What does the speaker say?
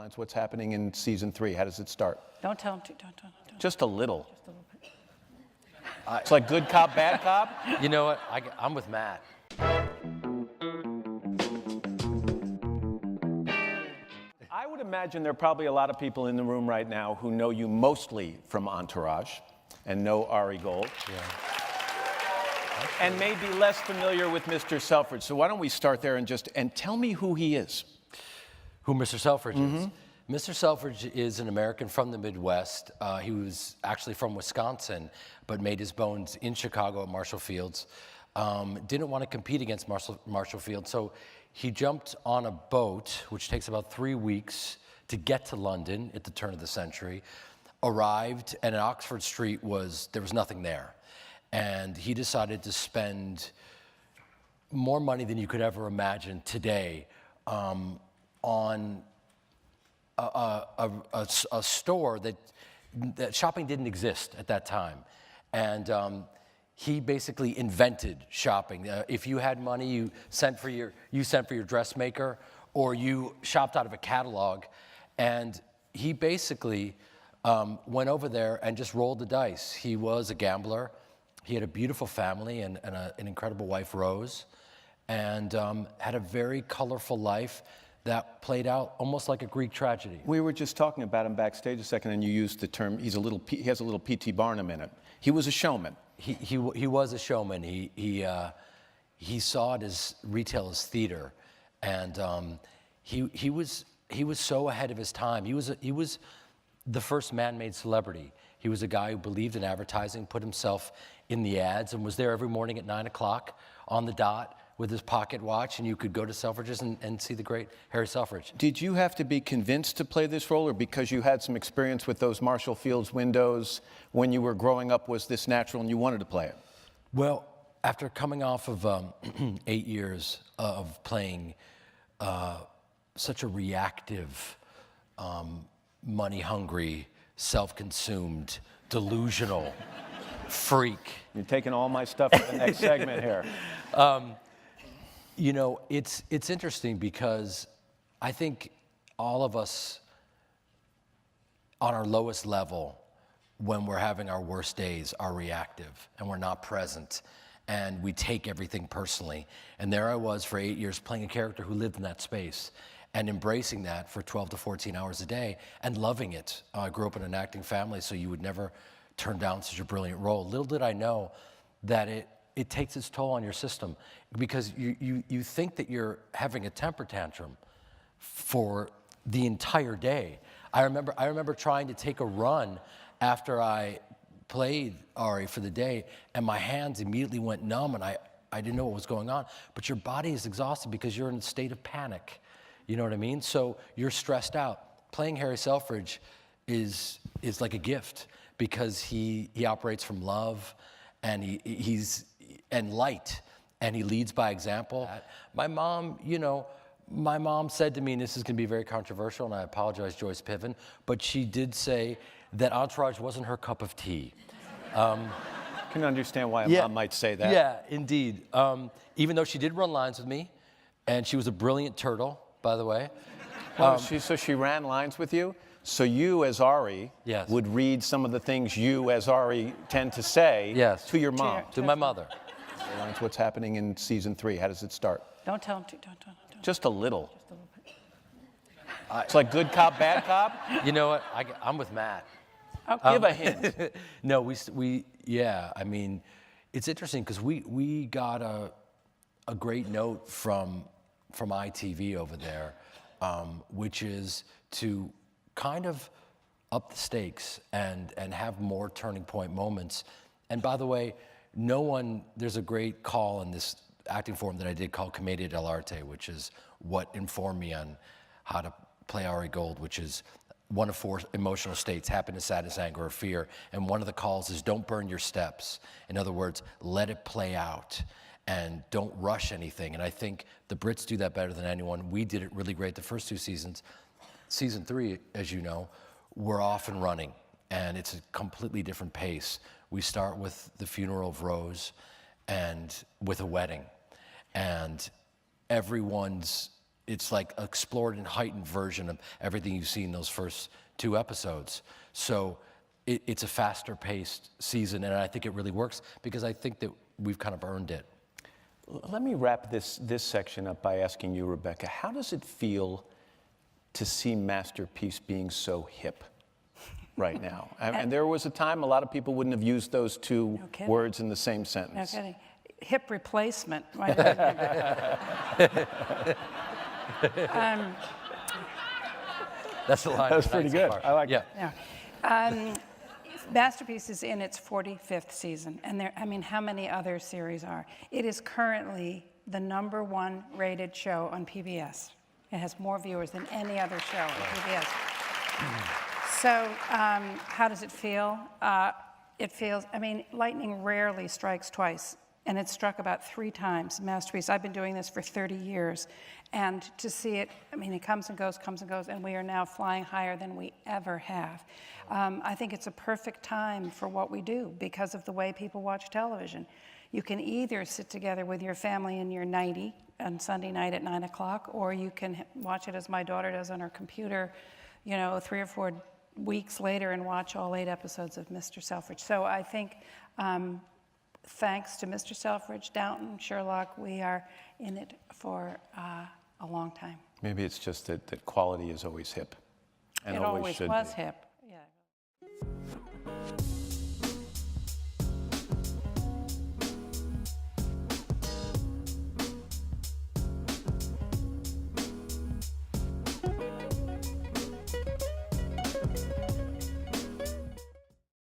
That's what's happening in season 3. How does it start? Don't tell him to. Don't. Just a little. Just a little bit. It's like good cop, bad cop? You know what? I'm with Matt. I would imagine there are probably a lot of people in the room right now who know you mostly from Entourage and know Ari Gold. Yeah. And may be less familiar with Mr. Selfridge. So why don't we start there and tell me who he is. Who Mr. Selfridge is. Mr. Selfridge is an American from the Midwest. He was actually from Wisconsin, but made his bones in Chicago at Marshall Fields. Didn't want to compete against Marshall Fields, so he jumped on a boat, which takes about 3 weeks to get to London at the turn of the century. Arrived, and at Oxford Street there was nothing there. And he decided to spend more money than you could ever imagine today on a store that shopping didn't exist at that time. And he basically invented shopping. If you had money, you sent for your dressmaker, or you shopped out of a catalog. And he basically went over there and just rolled the dice. He was a gambler. He had a beautiful family and an incredible wife, Rose, and had a very colorful life that played out almost like a Greek tragedy. We were just talking about him backstage a second, and you used the term, he has a little P.T. Barnum in it. He was a showman. He was a showman. He saw it as retail as theater, and he was so ahead of his time. He was the first man-made celebrity. He was a guy who believed in advertising, put himself in the ads, and was there every morning at 9 o'clock on the dot with his pocket watch, and you could go to Selfridge's and see the great Harry Selfridge. Did you have to be convinced to play this role, or because you had some experience with those Marshall Fields windows when you were growing up, was this natural and you wanted to play it? Well, after coming off of 8 years of playing such a reactive, money-hungry, self-consumed, delusional freak. You're taking all my stuff for the next segment here. You know, it's interesting because I think all of us on our lowest level, when we're having our worst days, are reactive and we're not present, and we take everything personally. And there I was for 8 years playing a character who lived in that space and embracing that for 12 to 14 hours a day and loving it. I grew up in an acting family, so you would never turn down such a brilliant role. Little did I know that it takes its toll on your system, because you think that you're having a temper tantrum for the entire day. I remember trying to take a run after I played Ari for the day, and my hands immediately went numb, and I didn't know what was going on. But your body is exhausted because you're in a state of panic. You know what I mean? So you're stressed out. Playing Harry Selfridge is like a gift, because he operates from love, and he's light, and he leads by example. My mom said to me, and this is going to be very controversial, and I apologize, Joyce Piven, but she did say that Entourage wasn't her cup of tea. I can understand why a mom might say that. Yeah, indeed. Even though she did run lines with me, and she was a brilliant turtle, by the way. Well, so she ran lines with you? So you, as Ari, would read some of the things you, as Ari, tend to say to your mom. To my mother. That's what's happening in season 3. How does it start? Don't tell him to. Don't. Just a little. Just a little bit. It's like good cop, bad cop? You know what? I'm with Matt. Okay. Give a hint. No, I mean, it's interesting because we got a great note from ITV over there, which is to kind of up the stakes and have more turning point moments. And by the way, there's a great call in this acting form that I did called Commedia dell'arte, which is what informed me on how to play Ari Gold, which is one of 4 emotional states: happiness, sadness, anger, or fear. And one of the calls is don't burn your steps. In other words, let it play out and don't rush anything. And I think the Brits do that better than anyone. We did it really great the first 2 seasons. Season 3, as you know, we're off and running, and it's a completely different pace. We start with the funeral of Rose and with a wedding, and everyone's it's like explored and heightened version of everything you've seen those first 2 episodes. So it's a faster paced season, and I think it really works because I think that we've kind of earned it. Let me wrap this section up by asking you, Rebecca, how does it feel to see Masterpiece being so hip right now? And there was a time a lot of people wouldn't have used those two words in the same sentence. No kidding. Hip replacement. That's the line. That was pretty good. I like it. Yeah. Masterpiece is in its 45th season, and how many other series are? It is currently the #1 rated show on PBS. It has more viewers than any other show on PBS. So, how does it feel? It feels, lightning rarely strikes twice, and it struck about 3 times. Masterpiece. I've been doing this for 30 years, and to see it, it comes and goes, and we are now flying higher than we ever have. I think it's a perfect time for what we do because of the way people watch television. You can either sit together with your family in your nightie on Sunday night at 9 o'clock, or you can watch it as my daughter does on her computer, 3 or 4 weeks later and watch all 8 episodes of Mr. Selfridge. So I think thanks to Mr. Selfridge, Downton, Sherlock, we are in it for a long time. Maybe it's just that quality is always hip. And it always should was be. hip.